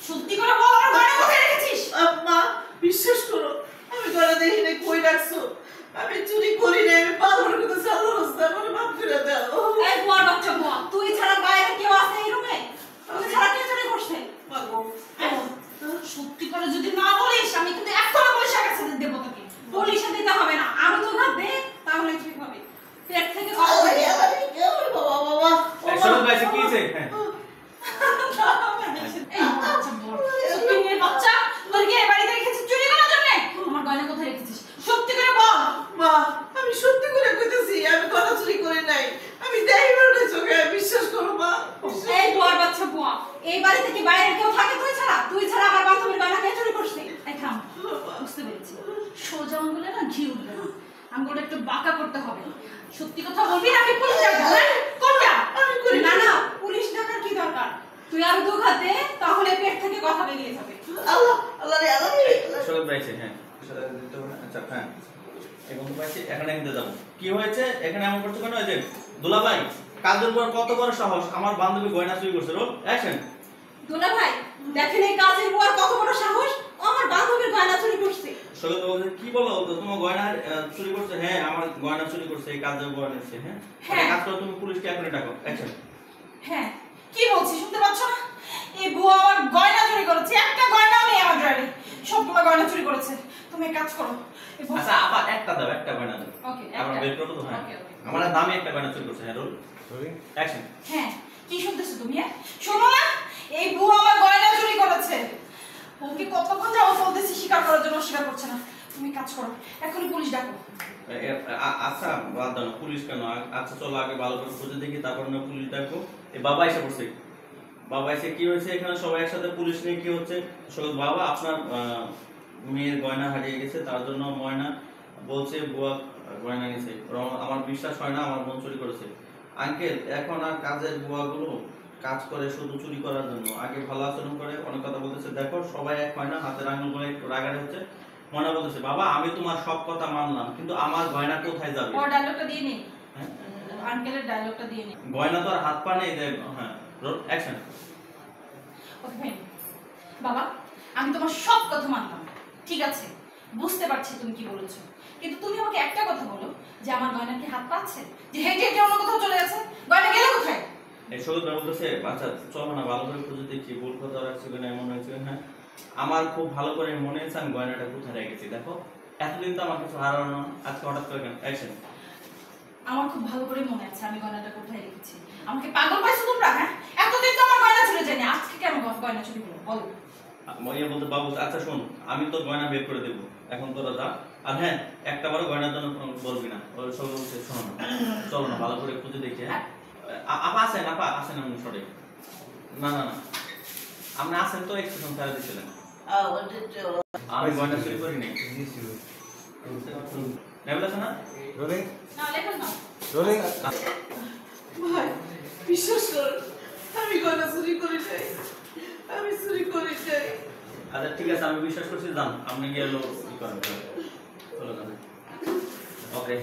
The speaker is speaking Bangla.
সত্যি করে বল, আমার গয়না কোথায় রেখেছিস? আম্মা বিশ্বাস করো, আমি গয়না দেখি না, কই রাখছো? আমি চুরি করি না, আমি পাগল করে চালু রাস্তা আমার মাফ করে দাও। এই বুয়ার বাচ্চা বুয়া, তুই ছাড়া বাইরে কেউ আছে এই রুমে? তুই ছাড়া কে চুরি করছে? পাগল সত্যি করে যদি না বলিস আমি কিন্তু এখনো পুলিশের কাছে দেবো তোকে। পুলিশে দিতে হবে না, আমি তো না দে, তাহলে ঠিক হবে। পেট থেকে বাবা বাবা সরল ভাইছে কি হইছে? হ্যাঁ এই বাচ্চা বল, সত্যি মেয়ে বাচ্চা, তোর কি এই বাড়িতে রেখেছিস চুরি করার জন্য? আমার গয়না কোথায় রেখেছিস? সত্যি করে বল। মা আমি সত্যি করে কইতেছি, আমি গয়না চুরি করি নাই, আমি দেখিবার না চোখে, বিশ্বাস করো মা। এই বুয়ার বাচ্চা বুয়া, এই বাড়ি থেকে বাইরে কেউ থাকে তুই ছাড়া? তুই ছাড়া আমার বান্ধবীর গয়না কে চুরি করছে? এই থাম, বুঝতে পেরেছি, সোজা আঙুলে না ঘি উঠবে না, আঙুলটা একটু বাঁকা করতে হবে। সত্যি কথা বলবি নাকি পুলিশ ডাকবো? কোনটা? আমি করি না না, পুলিশ ডাকার কি দরকার? তুই আর দু হাত দে, তাহলে পেট থেকে কথা বেরিয়ে যাবে। আল্লাহ আল্লাহ রে আল্লাহ রে। সরল ভাইছে হ্যাঁ সাথে দিতে হবে না। আচ্ছা হ্যাঁ এই বন্ধু ভাইছে এখানে নিতে যাব। কি হয়েছে এখানে এমন করছো কেন? এই যে দুলা ভাই, কাজের পর কত বড় সাহস, আমার বান্ধবী গয়না চুরি করছে। Roll action. দুলা ভাই, দেখেন এই কাজের বুয়ার কত বড় সাহস, আমার বান্ধবীর গয়না চুরি করছে। সরল বলছে কি বলো তো, তোমার গয়না চুরি করছে? হ্যাঁ আমার গয়না চুরি করছে, এই কাজের বুয়া নিচ্ছে। হ্যাঁ হ্যাঁ। কাজ করো তুমি, পুলিশকে এখনই ডাকো। অ্যাকশন। হ্যাঁ, কি বলছিস শুনতে পাচ্ছ না? এই বুয়া আমার গয়না চুরি করেছে, একটা গয়নাও নেই আমার ড্রয়ারে, সবগুলো গয়না চুরি করেছে। তুমি এক কাজ করো, এই বুয়া- আচ্ছা আবার একটা দাও, একটা গয়না দাও। ওকে, আমরা একটা। বের করব তো। হ্যাঁ ওকে, ওকে। আমার দামি একটা গয়না চুরি করছে। হ্যাঁ রোল অ্যাকশন। হ্যাঁ, কি শুনতেছো তুমি? হ্যাঁ শোনো না, এই বুয়া আমার গয়না চুরি করেছে। ওকে কতক্ষণ যাবো বলতেছি স্বীকার করার জন্য, স্বীকার করছে না। তুমি কাজ করো, এখনই পুলিশ ডাকো। আচ্ছা বাদ দাও না, পুলিশ কেন? আচ্ছা চলো আগে ভালো করে খুঁজে দেখি, তারপর না পুলিশ ডাকো। এই বাবা এসে পড়ছে। বাবা এসে কি হয়েছে এখানে সবাই একসাথে, পুলিশ নিয়ে কি হচ্ছে? সৈয়দ বাবা আপনার মেয়ের গয়না হারিয়ে গেছে, তার জন্য ময়না বলছে বুয়া গয়না নিয়েছে। আমার বিশ্বাস হয় না আমার বোন চুরি করেছে। আঙ্কেল এখন আর কাজের বুয়াগুলো কাজ করে শুধু চুরি করার জন্য, আগে ভালো আচরণ করে, অনেক কথা বলতেছে। দেখো সবাই এক হয় না, হাতের আঙুল করে একটু রাগারে হচ্ছে। ময়না বলতেছে বাবা আমি তোমার সব কথা মানলাম, কিন্তু আমার গয়না কোথায় যাবে? ওর ডায়লগটা দিয়ে নে, হ্যাঁ? আঙ্কেলের ডায়লগটা দিয়ে নে। গয়না তো আর হাত পা নেই যে। হ্যাঁ রোল অ্যাকশন। Okay fine. বাবা, আমি তোমার সব কথা মানলাম, ঠিক আছে, বুঝতে পারছি তুমি কি বলেছো, কিন্তু তুমি আমাকে একটা কথা বলো যে আমার গয়না কি হাত পাচ্ছে? যে হেঁটে হেঁটে অন্য কোথাও চলে গেছে, গয়না গেল কোথায়? এই সৈয়দ বলতেছে আচ্ছা চলো না ভালো করে খুঁজে দেখি, ভুল কথা রাখছি কিনা, এমন হয়েছে। হ্যাঁ আমার খুব ভালো করে মনে আছে আমি গয়নাটা কোথায় রেখেছি। দেখো এতদিন তো আমার কিছু হারানো না, আজকে হঠাৎ করে কেন? অ্যাকশন। আমার খুব ভালো করে মনে আছে আমি গয়নাটা কোথায় রেখেছি। আমাকে পাগল পাইছো তোমরা? হ্যাঁ, এতদিন তো আমার গয়না চলে যায়নি, আজকে কেন গয়না চুরি হলো বলো? মইয়া বলতে বাবু আচ্ছা শোন, আমি তো গয়না বের করে দেবো, এখন তোরা যা। আর হ্যাঁ একটা বারো গয়নার জন্য বলবি না। ওই সব বলছে শোনো না, চলো না ভালো করে খুঁজে দেখি। হ্যাঁ আপা আসেন, আপা আসেন আপনি সরে। না না না আপনি আসেন তো, একটু সংসারে দিচ্ছিলেন। আমি গয়না চুরি করি নাই। নেবল আছে না? না লেখো না। ভাই বিশ্বাস করো, আমি গয়না চুরি করি নাই, আমি চুরি করি নাই। আচ্ছা ঠিক আছে আমি বিশ্বাস করছি, যান আপনি গিয়ে কি করেন। চলো ওকে।